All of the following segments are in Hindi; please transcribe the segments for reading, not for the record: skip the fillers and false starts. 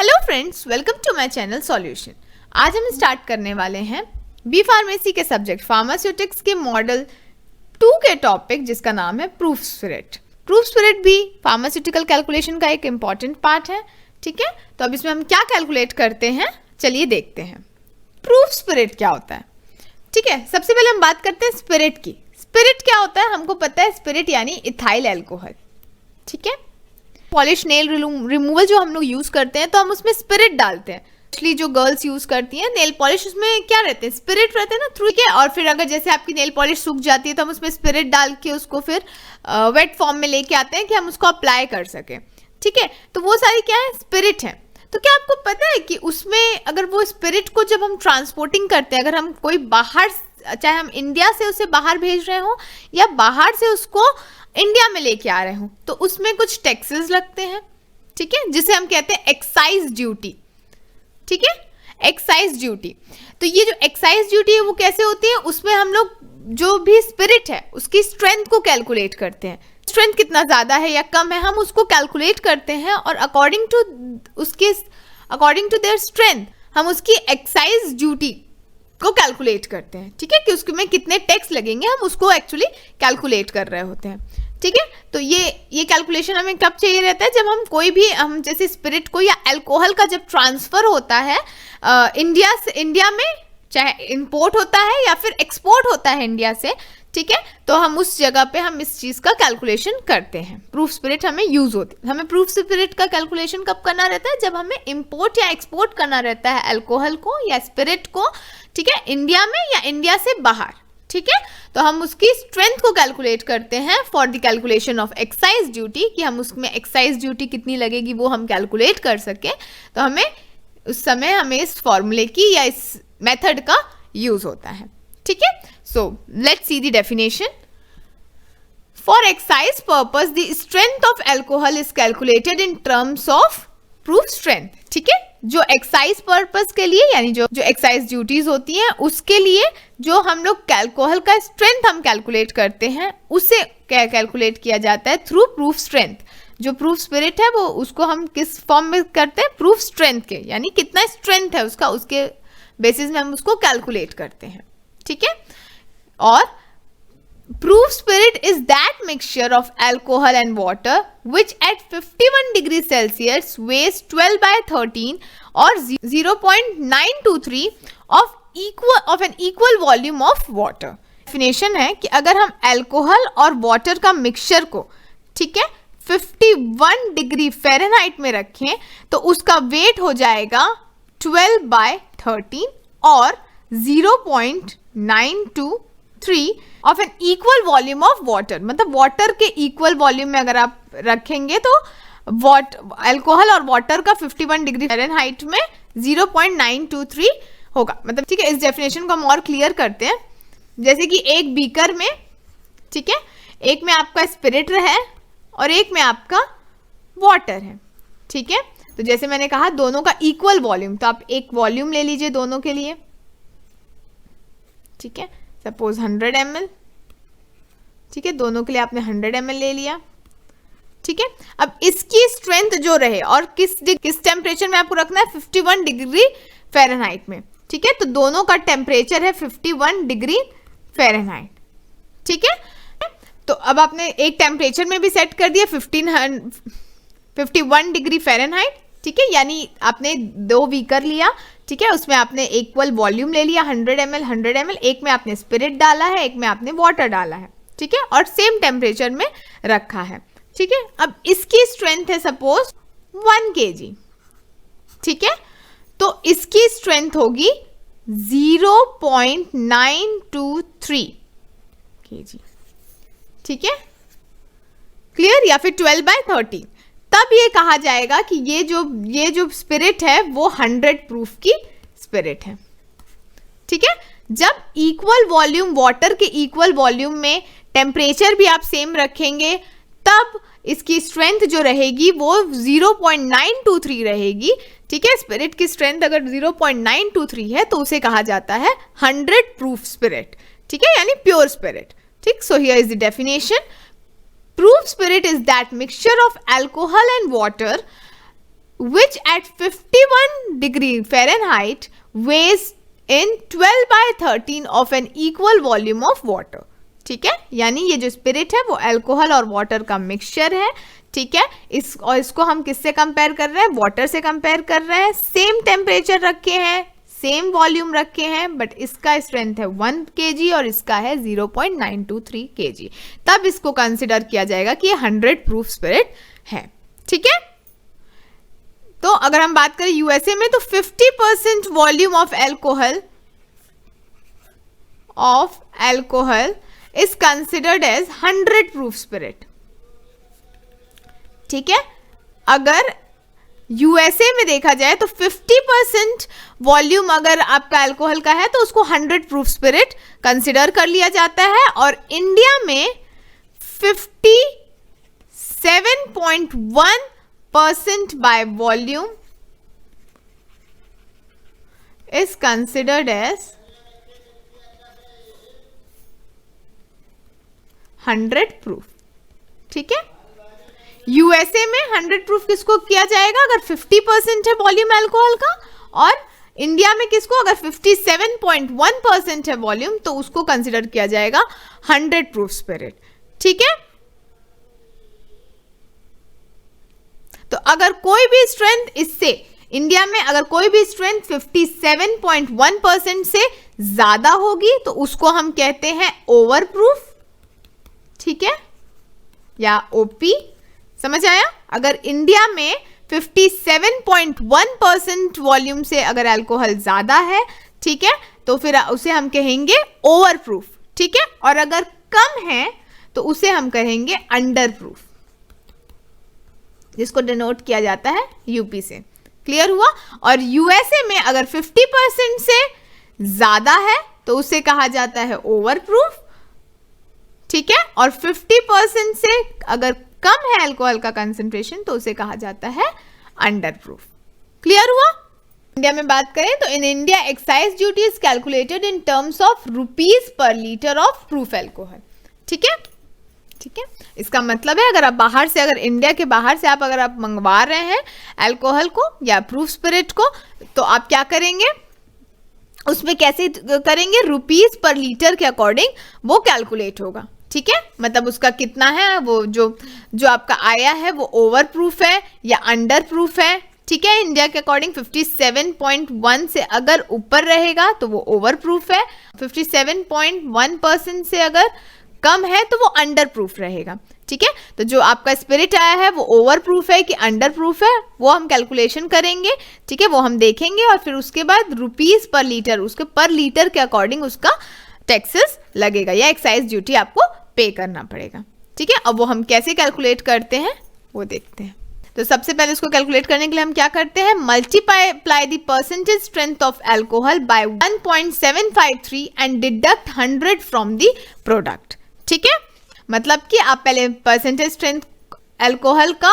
Hello friends, welcome to my channel solution. आज हम स्टार्ट करने वाले हैं बी फार्मेसी के सब्जेक्ट फार्मास्यूटिक्स के मॉडल 2 के टॉपिक जिसका नाम है प्रूफ स्पिरिट। प्रूफ स्पिरिट भी फार्मास्यूटिकल कैलकुलेशन का एक इम्पॉर्टेंट पार्ट है। ठीक है, तो अब इसमें हम क्या कैलकुलेट करते हैं, चलिए देखते हैं प्रूफ स्पिरिट क्या होता है। ठीक है, सबसे पहले हम बात करते हैं स्पिरिट की। स्पिरिट क्या होता है, हमको पता है स्पिरिट यानी इथाइल एल्कोहल। ठीक है, पॉलिश नेल रिमूवल जो हम लोग यूज करते हैं तो हम उसमें स्पिरिट डालते हैं। एक्चुअली जो गर्ल्स यूज करती हैं नेल पॉलिश, उसमें क्या रहते हैं, स्पिरिट रहते हैं ना थ्रू के। और फिर अगर जैसे आपकी नेल पॉलिश सूख जाती है तो हम उसमें स्पिरिट डाल के उसको फिर वेट फॉर्म में लेके आते हैं कि हम उसको अप्लाई कर सकें। ठीक है, तो वो सारी क्या है, स्पिरिट है। तो क्या आपको पता है कि उसमें अगर वो स्पिरिट को जब हम ट्रांसपोर्टिंग करते हैं, अगर हम कोई बाहर, चाहे हम इंडिया से उसे बाहर भेज रहे हो या बाहर से उसको इंडिया में लेके आ रहे हो, तो उसमें कुछ टैक्सेस लगते हैं। ठीक है, जिसे हम कहते हैं एक्साइज ड्यूटी। ठीक है, एक्साइज ड्यूटी। तो ये जो एक्साइज ड्यूटी है वो कैसे होती है, उसमें हम लोग जो भी स्पिरिट है उसकी स्ट्रेंथ को कैलकुलेट करते हैं। स्ट्रेंथ कितना ज्यादा है या कम है हम उसको कैलकुलेट करते हैं और अकॉर्डिंग टू देयर स्ट्रेंथ हम उसकी एक्साइज ड्यूटी को कैलकुलेट करते हैं। ठीक है, कि उसमें कितने टैक्स लगेंगे हम उसको एक्चुअली कैलकुलेट कर रहे होते हैं। ठीक है, तो ये कैलकुलेशन हमें कब चाहिए रहता है, जब हम कोई भी हम जैसे स्पिरिट को या अल्कोहल का जब ट्रांसफर होता है इंडिया में, चाहे इंपोर्ट होता है या फिर एक्सपोर्ट होता है इंडिया से। ठीक है, तो हम उस जगह पे हम इस चीज का कैलकुलेशन करते हैं। प्रूफ स्पिरिट हमें यूज होती है। हमें प्रूफ स्पिरिट का कैलकुलेशन कब करना रहता है, जब हमें इंपोर्ट या एक्सपोर्ट करना रहता है अल्कोहल को या स्पिरिट को। ठीक है, इंडिया में या इंडिया से बाहर। ठीक है, तो हम उसकी स्ट्रेंथ को कैलकुलेट करते हैं for the calculation of excise duty, कि हम उसमें एक्साइज ड्यूटी कितनी लगेगी वो हम कैलकुलेट कर सके। तो हमें उस समय हमें इस फॉर्मूले की या इस मेथड का यूज होता है। ठीक है, so let's see the definition. For excise purpose the strength of alcohol is calculated in terms of proof strength. ठीक है, जो एक्साइज पर्पस के लिए यानी जो एक्साइज ड्यूटीज होती हैं उसके लिए जो हम लोग अल्कोहल का स्ट्रेंथ हम कैलकुलेट करते हैं उसे क्या कैलकुलेट किया जाता है, थ्रू प्रूफ स्ट्रेंथ। जो प्रूफ स्पिरिट है वो उसको हम किस फॉर्म में करते हैं, प्रूफ स्ट्रेंथ के, यानी कितना स्ट्रेंथ है उसका, उसके बेसिस में हम उसको कैलकुलेट करते हैं। ठीक है, और proof spirit is that mixture of alcohol and water which at 51 degrees Celsius weighs 12 by 13 or 0.923 of an equal volume of water. Definition है कि अगर हम अल्कोहल और वाटर का मिक्सचर को, ठीक है, 51 डिग्री फ़ारेनहाइट में रखें तो उसका वेट हो जाएगा 12 by 13 और 0.923 of an equal volume of water. मतलब वाटर के इक्वल वॉल्यूम में अगर आप रखेंगे तो अल्कोहल और वाटर का 51 डिग्री फ़ारेनहाइट में 0.923 होगा। मतलब ठीक है, इस डेफिनेशन को हम और क्लियर करते हैं। जैसे कि एक बीकर में, ठीक है, एक में आपका स्पिरिट है और एक में आपका वाटर है। ठीक है, तो जैसे मैंने कहा दोनों का इक्वल वॉल्यूम, तो आप एक वॉल्यूम ले लीजिए दोनों के लिए। ठीक है, सपोज 100 ml। ठीक है, दोनों के लिए आपने 100 ml ले लिया। ठीक है, अब इसकी स्ट्रेंथ जो रहे और किस टेम्परेचर में आपको रखना है, 51 डिग्री फ़ारेनहाइट में। ठीक है, तो दोनों का टेम्परेचर है 51 डिग्री फ़ारेनहाइट। ठीक है, तो अब आपने एक टेम्परेचर में भी सेट कर दिया 51 डिग्री फ़ारेनहाइट। ठीक है, यानी आपने 2 बीकर लिया। ठीक है, उसमें आपने इक्वल वॉल्यूम ले लिया 100 ml, एक में आपने स्पिरिट डाला है, एक में आपने वाटर डाला है। ठीक है, और सेम टेम्परेचर में रखा है। ठीक है, अब इसकी स्ट्रेंथ है सपोज 1 kg। ठीक है, तो इसकी स्ट्रेंथ होगी 0.923 kg। ठीक है, क्लियर, या फिर 12 by 13। तब ये कहा जाएगा कि ये जो स्पिरिट है वो 100 प्रूफ की स्पिरिट है। ठीक है, जब इक्वल वॉल्यूम, वाटर के इक्वल वॉल्यूम में टेम्परेचर भी आप सेम रखेंगे तब इसकी स्ट्रेंथ जो रहेगी वो 0.923 रहेगी। ठीक है, स्पिरिट की स्ट्रेंथ अगर 0.923 है तो उसे कहा जाता है 100 प्रूफ स्पिरिट। ठीक है, यानी प्योर स्पिरिट। ठीक, so here is the definition. Proof spirit is that mixture of alcohol and water which at 51 degree Fahrenheit weighs in 12/13 of an equal volume of water. ठीक है, यानी ये जो स्पिरिट है वो अल्कोहल और वाटर का मिक्सचर है. ठीक है, इसको हम किससे कंपेयर कर रहे हैं? वाटर से कंपेयर कर रहे हैं. सेम टेम्परेचर रखे हैं, सेम वॉल्यूम रखे हैं, बट इसका स्ट्रेंथ है 1 kg और इसका है 0.923 kg. तब इसको कंसिडर किया जाएगा कि ये 100 प्रूफ स्पिरिट है. ठीक है, तो अगर हम बात करें यूएसए में तो 50% volume of alcohol is considered as 100 proof spirit. ठीक है, अगर यूएसए में देखा जाए तो 50% वॉल्यूम अगर आपका अल्कोहल का है तो उसको 100 प्रूफ स्पिरिट कंसिडर कर लिया जाता है. और इंडिया में 57.1% by volume is considered as 100 proof. ठीक है, यूएसए में 100 प्रूफ किसको किया जाएगा? अगर 50% है वॉल्यूम अल्कोहल का, और इंडिया में किसको? अगर 57.1% है वॉल्यूम तो उसको कंसिडर किया जाएगा 100 प्रूफ स्पिरिट. ठीक है, तो अगर कोई भी स्ट्रेंथ इससे इंडिया में अगर कोई भी स्ट्रेंथ 57.1% से ज्यादा होगी तो उसको हम कहते हैं ओवर प्रूफ. ठीक है, या ओपी. समझ आया? अगर इंडिया में 57.1% वॉल्यूम से अगर अल्कोहल ज्यादा है, ठीक है, तो फिर उसे हम कहेंगे ओवर प्रूफ. ठीक है, और अगर कम है तो उसे हम कहेंगे अंडर प्रूफ, जिसको डिनोट किया जाता है यूपी से. क्लियर हुआ? और यूएसए में अगर 50% से ज्यादा है तो उसे कहा जाता है ओवर प्रूफ. ठीक है, और 50% से अगर कम है अल्कोहल का कंसेंट्रेशन तो उसे कहा जाता है अंडर प्रूफ. क्लियर हुआ? इंडिया में बात करें तो in India excise duty is calculated in terms of rupees per litre of proof alcohol. ठीक है, ठीक है, इसका मतलब है अगर आप बाहर से, अगर इंडिया के बाहर से अगर आप मंगवा रहे हैं अल्कोहल को या प्रूफ स्पिरिट को, तो आप क्या करेंगे? उसमें कैसे करेंगे? रुपीज पर लीटर के अकॉर्डिंग वो कैलकुलेट होगा. ठीक है, मतलब उसका कितना है, वो जो आपका आया है वो ओवर प्रूफ है या अंडर प्रूफ है. ठीक है, इंडिया के अकॉर्डिंग 57.1 से अगर ऊपर रहेगा तो वो ओवर प्रूफ है. 57.1% से अगर कम है तो वो अंडर प्रूफ रहेगा. ठीक है, तो जो आपका स्पिरिट आया है वो ओवर प्रूफ है कि अंडर प्रूफ है वो हम कैलकुलेशन करेंगे. ठीक है, वो हम देखेंगे और फिर उसके बाद रुपीज पर लीटर, उसके पर लीटर के अकॉर्डिंग उसका टैक्सेस लगेगा या एक्साइज ड्यूटी आपको पे करना पड़ेगा. ठीक है, अब वो हम कैसे कैलकुलेट करते हैं वो देखते हैं. तो सबसे पहले इसको कैलकुलेट करने के लिए हम क्या करते हैं? Multiply the percentage strength of alcohol by 1.753 and deduct 100 from the product. ठीक है, मतलब कि आप पहले परसेंटेज स्ट्रेंथ अल्कोहल का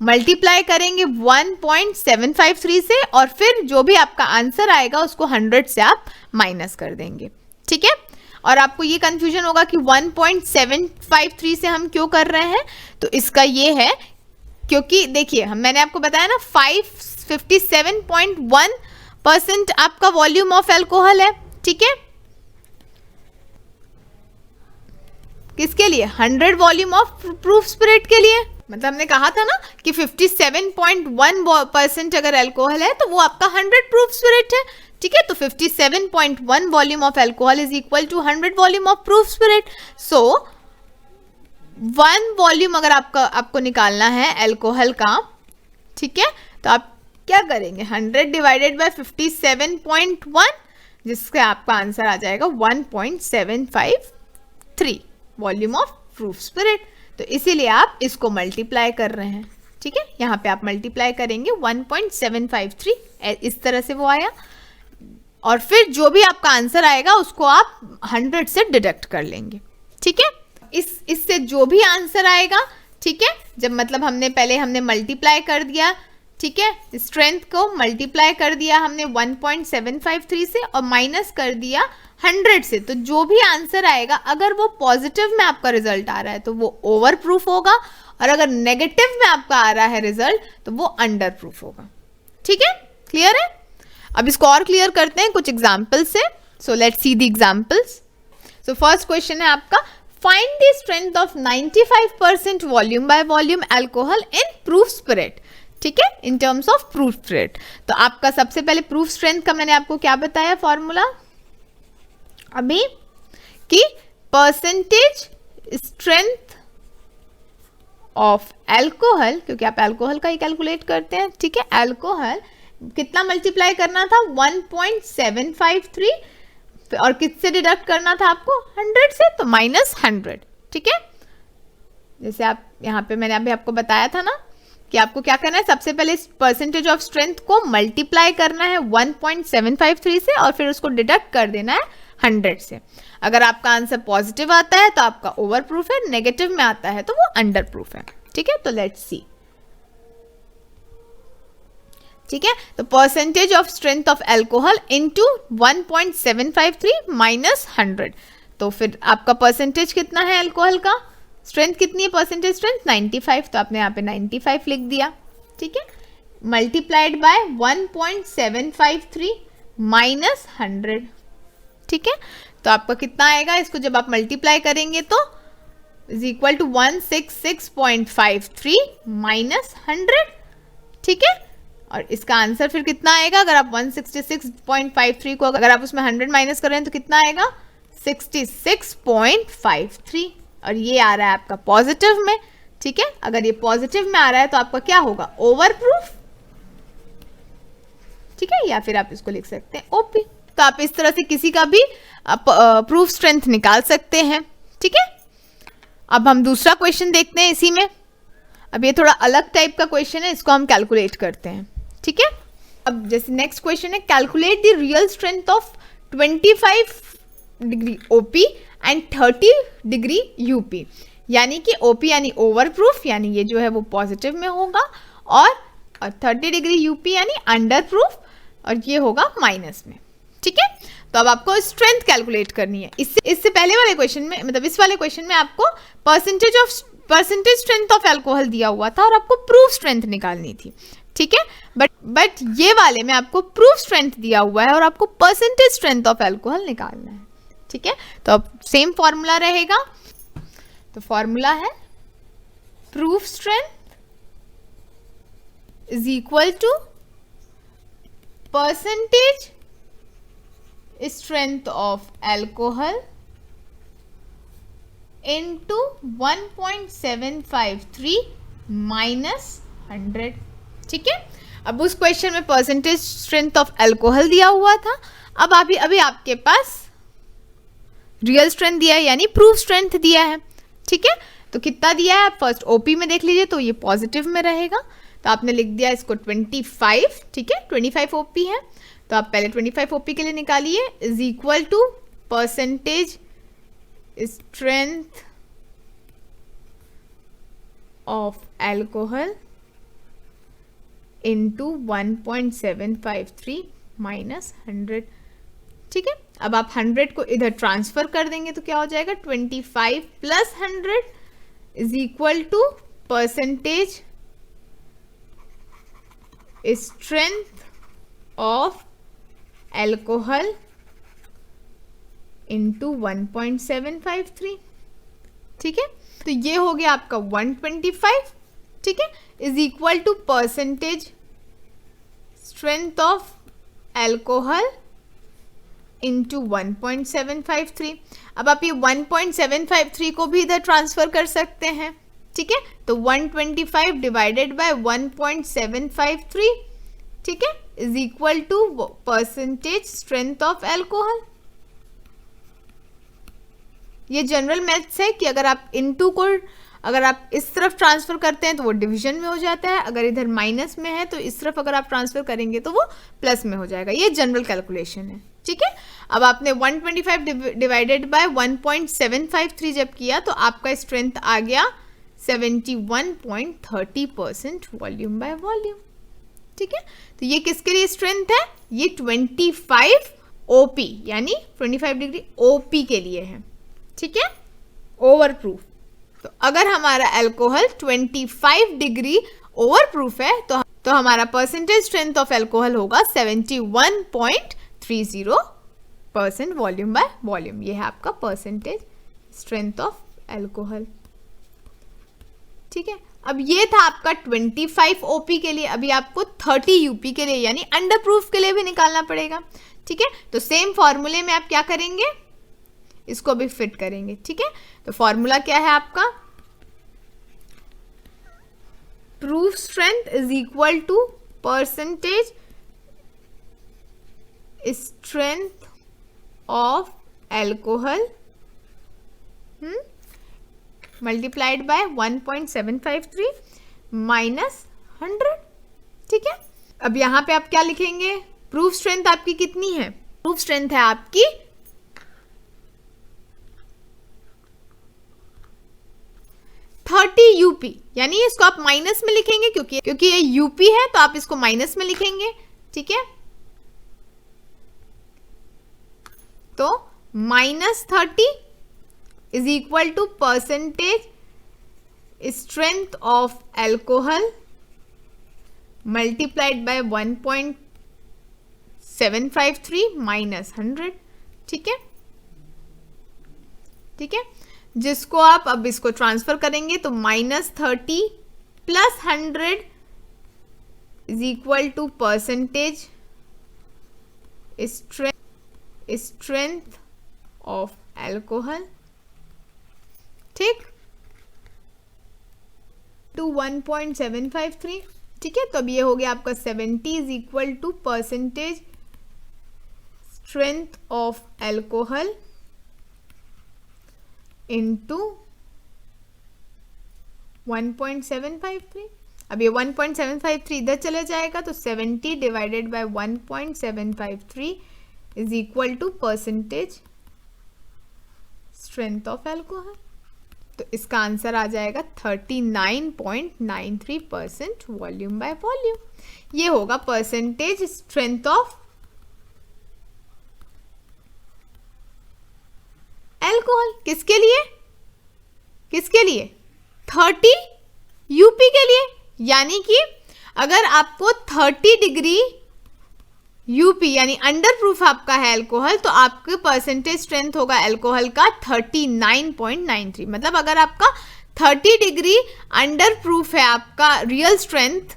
मल्टीप्लाई करेंगे 1.753 से और फिर जो भी आपका आंसर आएगा उसको 100 से आप माइनस कर देंगे. ठीक है, और आपको ये कंफ्यूजन होगा कि 1.753 से हम क्यों कर रहे हैं, तो इसका ये है क्योंकि देखिए मैंने आपको बताया ना 57.1% आपका वॉल्यूम ऑफ अल्कोहल है. ठीक है, किसके लिए? 100 वॉल्यूम ऑफ प्रूफ स्पिरिट के लिए. मतलब हमने कहा था ना कि 57.1% अगर अल्कोहल है तो वो आपका 100 प्रूफ स्पिरिट है. ठीक है, तो 57.1 volume of alcohol is equal to 100 volume of proof spirit. So 1 volume अगर आपको निकालना है अल्कोहल का, ठीक है, तो आप क्या करेंगे? 100 डिवाइडेड बाय 57.1, जिससे आपका आंसर आ जाएगा 1.753 वॉल्यूम ऑफ प्रूफ स्पिरिट. तो इसीलिए आप इसको मल्टीप्लाई कर रहे हैं. ठीक है, यहाँ पे आप मल्टीप्लाई करेंगे 1.753, इस तरह से वो आया, और फिर जो भी आपका आंसर आएगा उसको आप 100 से डिडक्ट कर लेंगे. ठीक है, इससे जो भी आंसर आएगा, ठीक है, जब मतलब हमने मल्टीप्लाई कर दिया, ठीक है, स्ट्रेंथ को मल्टीप्लाई कर दिया हमने 1.753 से और माइनस कर दिया 100 से, तो जो भी आंसर आएगा अगर वो पॉजिटिव में आपका रिजल्ट आ रहा है तो वो ओवर प्रूफ होगा, और अगर नेगेटिव में आपका आ रहा है रिजल्ट तो वो अंडर प्रूफ होगा। ठीक है, क्लियर है? अब इसको और क्लियर करते हैं कुछ एग्जाम्पल से। So let's see the examples. So first question है आपका, find the strength of 95% volume by volume alcohol in proof spirit. ठीक है, in terms of proof spirit. तो आपका सबसे पहले प्रूफ स्ट्रेंथ का मैंने आपको क्या बताया फॉर्मूला अभी, कि परसेंटेज स्ट्रेंथ ऑफ अल्कोहल, क्योंकि आप अल्कोहल का ही कैलकुलेट करते हैं। ठीक है, अल्कोहल कितना मल्टीप्लाई करना था 1.753 और किससे डिडक्ट करना था आपको 100 से, तो -100। ठीक है, जैसे आप यहाँ पे मैंने अभी आपको बताया था ना कि आपको क्या करना है, सबसे पहले परसेंटेज ऑफ स्ट्रेंथ को मल्टीप्लाई करना है 1.753 से और फिर उसको डिडक्ट कर देना है 100 से। अगर आपका आंसर पॉजिटिव आता है तो आपका ओवर प्रूफ है, नेगेटिव में आता है तो वो अंडर प्रूफ है। ठीक है, तो लेट्स सी। ठीक है, तो percentage of strength of alcohol into 1.753 -100, तो फिर आपका परसेंटेज कितना है अल्कोहल का, स्ट्रेंथ कितनी है, परसेंटेज स्ट्रेंथ 95, तो आपने यहाँ पे 95 लिख दिया। ठीक है, मल्टीप्लाइड बाय 1.753 -100। ठीक है, तो आपका कितना आएगा, इसको जब आप मल्टीप्लाई करेंगे तो इज इक्वल टू 166.53 -100। ठीक है, और इसका आंसर फिर कितना आएगा, अगर आप 166.53 को अगर आप उसमें 100 माइनस कर रहे हैं तो कितना आएगा 66.53, और ये आ रहा है आपका पॉजिटिव में। ठीक है, अगर ये पॉजिटिव में आ रहा है तो आपका क्या होगा, ओवर प्रूफ। ठीक है, या फिर आप इसको लिख सकते हैं ओपी। तो आप इस तरह से किसी का भी प्रूफ स्ट्रेंथ निकाल सकते हैं। ठीक है, अब हम दूसरा क्वेश्चन देखते हैं इसी में। अब ये थोड़ा अलग टाइप का क्वेश्चन है, इसको हम कैलकुलेट करते हैं। ठीक है, अब जैसे नेक्स्ट क्वेश्चन है, calculate the real strength of 25 degree OP and 30 degree UP, यानी कि ओपी यानी ओवर प्रूफ, यानी ये जो है वो पॉजिटिव में होगा, और 30 डिग्री यूपी यानी अंडर प्रूफ, और ये होगा माइनस में। ठीक है, तो अब आपको स्ट्रेंथ कैलकुलेट करनी है। इससे पहले वाले क्वेश्चन में, मतलब इस वाले क्वेश्चन में आपको परसेंटेज स्ट्रेंथ ऑफ अल्कोहल दिया हुआ था और आपको प्रूफ स्ट्रेंथ निकालनी थी। ठीक है, बट ये वाले में आपको प्रूफ स्ट्रेंथ दिया हुआ है और आपको परसेंटेज स्ट्रेंथ ऑफ अल्कोहल निकालना है। ठीक है, तो अब सेम फॉर्मूला रहेगा। तो फॉर्मूला है proof strength is equal to percentage strength of alcohol into 1.753 -100। ठीक है, अब उस क्वेश्चन में परसेंटेज स्ट्रेंथ ऑफ अल्कोहल दिया हुआ था, अब अभी आपके पास रियल स्ट्रेंथ दिया है, यानी प्रूफ स्ट्रेंथ दिया है। ठीक है, तो कितना दिया है आप फर्स्ट ओपी में देख लीजिए, तो ये पॉजिटिव में रहेगा, तो आपने लिख दिया इसको 25। ठीक है, 25 ओपी है, तो आप पहले 25 ओपी के लिए निकालिए, is equal to percentage strength of alcohol into 1.753 -100। ठीक है, अब आप 100 को इधर ट्रांसफर कर देंगे तो क्या हो जाएगा, 25 + 100 is equal to percentage strength of alcohol into 1.753। ठीक है, तो ये हो गया आपका 125। ठीक है, is equal to percentage strength of alcohol into 1.753। अब आप ये 1.753 को भी इधर ट्रांसफर कर सकते हैं। ठीक है, तो 125 डिवाइडेड बाय 1.753, ठीक है, is equal to percentage strength of alcohol. ये जनरल मैथ्स है कि अगर आप इनटू को अगर आप इस तरफ ट्रांसफर करते हैं तो वो डिवीजन में हो जाता है, अगर इधर माइनस में है तो इस तरफ अगर आप ट्रांसफर करेंगे तो वो प्लस में हो जाएगा। ये जनरल कैलकुलेशन है। ठीक है, अब आपने 125 डिवाइडेड बाय 1.753 जब किया तो आपका स्ट्रेंथ आ गया 71.30% वॉल्यूम बाय वॉल्यूम। ठीक है, तो ये किसके लिए स्ट्रेंथ है, ये 25 ओपी यानी 25 डिग्री ओपी के लिए है। ठीक है, ओवर प्रूफ। तो अगर हमारा अल्कोहल 25 डिग्री ओवर प्रूफ है तो हमारा परसेंटेज स्ट्रेंथ ऑफ अल्कोहल होगा 71.30% वॉल्यूम बाय वॉल्यूम। ये है आपका परसेंटेज स्ट्रेंथ ऑफ अल्कोहल। ठीक है, अब ये था आपका 25 ओपी के लिए। अभी आपको 30 यूपी के लिए यानी अंडर प्रूफ के लिए भी निकालना पड़ेगा। ठीक है, तो सेम फॉर्मूले में आप क्या करेंगे, इसको भी फिट करेंगे। ठीक है, तो फॉर्मूला क्या है आपका, proof strength is equal to percentage strength of alcohol multiplied by 1.753 minus 100। ठीक है, अब यहां पे आप क्या लिखेंगे, प्रूफ स्ट्रेंथ आपकी कितनी है, प्रूफ स्ट्रेंथ है आपकी 30 यूपी, यानी इसको आप माइनस में लिखेंगे क्योंकि ये यूपी है तो आप इसको माइनस में लिखेंगे। ठीक है, तो -30 is equal to percentage strength of alcohol multiplied by 1.753 minus 100। ठीक है, ठीक है, जिसको आप अब इसको ट्रांसफर करेंगे तो -30 plus 100 is equal to percentage strength of alcohol. ठीक, टू 1.753। ठीक है, तो अब ये हो गया आपका 70 is equal to percentage strength of alcohol into 1.753। अब ये 1.753 इधर चले जाएगा तो 70 divided by 1.753 is equal to percentage strength of alcohol. तो इसका आंसर आ जाएगा 39.93% वॉल्यूम बाय वॉल्यूम। ये होगा परसेंटेज स्ट्रेंथ ऑफ एल्कोहल। किसके लिए, किसके लिए, 30 यूपी के लिए। यानी कि अगर आपको 30 डिग्री यूपी यानी अंडर प्रूफ आपका है अल्कोहल, तो आपके परसेंटेज स्ट्रेंथ होगा अल्कोहल का 39.93। मतलब अगर आपका 30 डिग्री अंडर प्रूफ है आपका रियल स्ट्रेंथ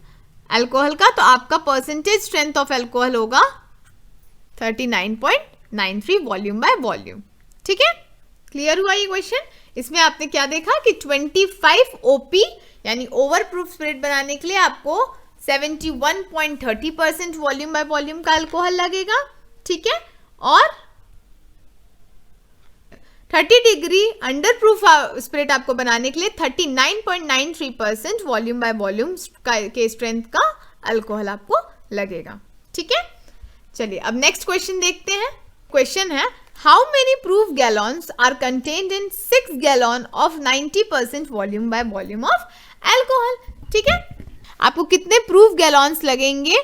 अल्कोहल का, तो आपका परसेंटेज स्ट्रेंथ ऑफ अल्कोहल होगा 39.93 वॉल्यूम बाय वॉल्यूम। ठीक है, क्लियर हुआ ये क्वेश्चन। इसमें आपने क्या देखा कि 25 ओपी यानी ओवर प्रूफ स्पिरिट बनाने के लिए आपको 71.30% वॉल्यूम बाय वॉल्यूम का अल्कोहल लगेगा। ठीक है, और 30 डिग्री अंडर प्रूफ स्पिरिट आपको बनाने के लिए 39.93% वॉल्यूम बाय वॉल्यूम के स्ट्रेंथ का अल्कोहल आपको लगेगा। ठीक है, चलिए अब नेक्स्ट क्वेश्चन देखते हैं। क्वेश्चन है, how many proof gallons are contained in 6 gallon of 90% volume by volume of alcohol. ठीक है, आपको कितने प्रूफ गैलन्स लगेंगे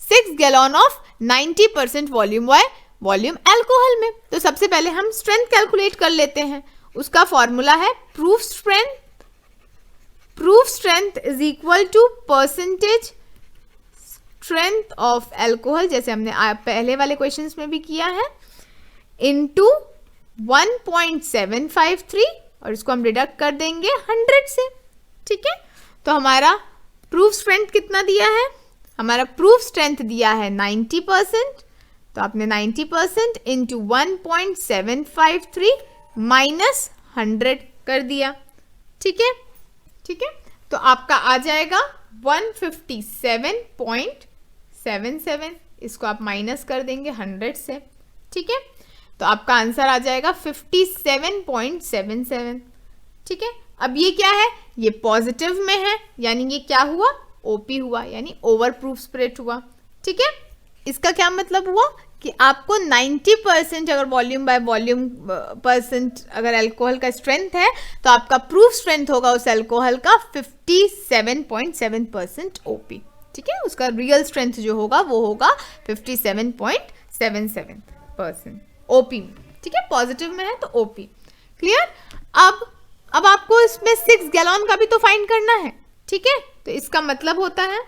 6 gallon of 90% volume by volume alcohol में। तो सबसे पहले हम स्ट्रेंथ कैलकुलेट कर लेते हैं। उसका फॉर्मूला है proof strength is equal to percentage strength of alcohol, जैसे हमने पहले वाले क्वेश्चंस में भी किया है, इनटू 1.753 और इसको हम डिडक्ट कर देंगे 100 से। ठीक है, तो हमारा प्रूफ स्ट्रेंथ कितना दिया है, हमारा प्रूफ स्ट्रेंथ दिया है 90%, तो आपने 90% इंटू 1.753 माइनस 100 कर दिया। ठीक है, ठीक है, तो आपका आ जाएगा 157.77। इसको आप माइनस कर देंगे 100 से। ठीक है, तो आपका आंसर आ जाएगा 57.77। ठीक है, अब ये क्या है, ये पॉजिटिव में है, यानी ये क्या हुआ, ओपी हुआ, यानी ओवर प्रूफ स्पिरिट हुआ। ठीक है, इसका क्या मतलब हुआ कि आपको 90% अगर वॉल्यूम बाय वॉल्यूम परसेंट अगर अल्कोहल का स्ट्रेंथ है, तो आपका प्रूफ स्ट्रेंथ होगा उस अल्कोहल का 57.7% ओपी। ठीक है, उसका रियल स्ट्रेंथ जो होगा वो होगा 57.77% ओपी में। ठीक है, पॉजिटिव में है तो ओपी। क्लियर। अब अब आपको इसमें 6 गैलन का भी तो फाइंड करना है, ठीक है। तो इसका मतलब होता है,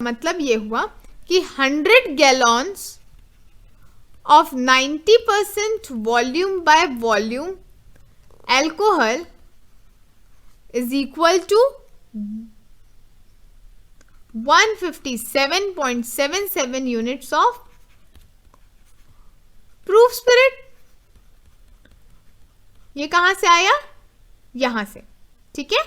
मतलब ये हुआ कि 100 gallons of 90% volume by volume alcohol is equal to 157.77 units of proof spirit। ये कहां से आया? यहां से, ठीक है।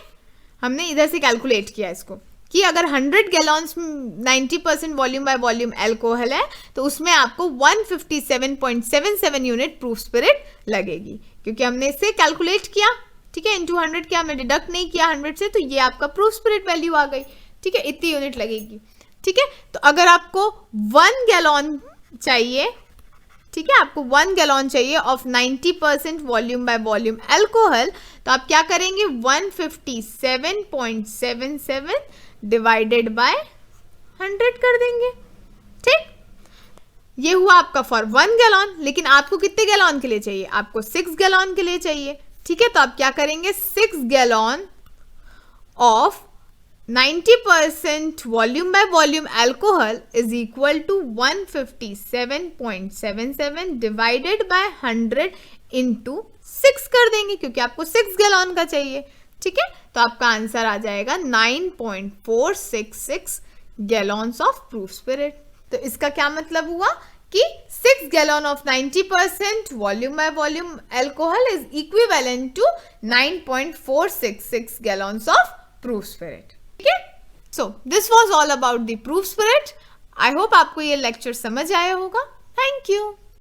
हमने इधर से कैलकुलेट किया इसको कि अगर 100 gallons 90% volume by volume alcohol है तो उसमें आपको 157.77 यूनिट प्रूफ स्पिरिट लगेगी, क्योंकि हमने इसे कैलकुलेट किया, ठीक है। इनटू 100 किया, हमने डिडक्ट नहीं किया 100 से, तो ये आपका प्रूफ स्पिरिट वैल्यू आ गई, ठीक है। इतनी यूनिट लगेगी, ठीक है। तो अगर आपको 1 गैलन चाहिए, ठीक है, आपको 1 गैलन चाहिए of 90% volume by volume alcohol, तो आप क्या करेंगे? 157.77 डिवाइडेड बाय 100 कर देंगे, ठीक। ये हुआ आपका फॉर 1 गैलन। लेकिन आपको कितने गैलन के लिए चाहिए? आपको 6 गैलन के लिए चाहिए, ठीक है। तो आप क्या करेंगे? 6 gallon of 90% volume by volume alcohol is equal to 157.77 divided by 100 into 6 कर देंगे, क्योंकि आपको 6 गैलन का चाहिए, ठीक है। तो आपका आंसर आ जाएगा 9.466 गैलन्स ऑफ प्रूफ स्पिरिट। तो इसका क्या मतलब हुआ कि 6 gallon of 90% volume by volume alcohol is equivalent to 9.466 gallons of proof spirit, ठीक है। So this was all about the proof spirit. I hope आपको ये लेक्चर समझ आया होगा। Thank you.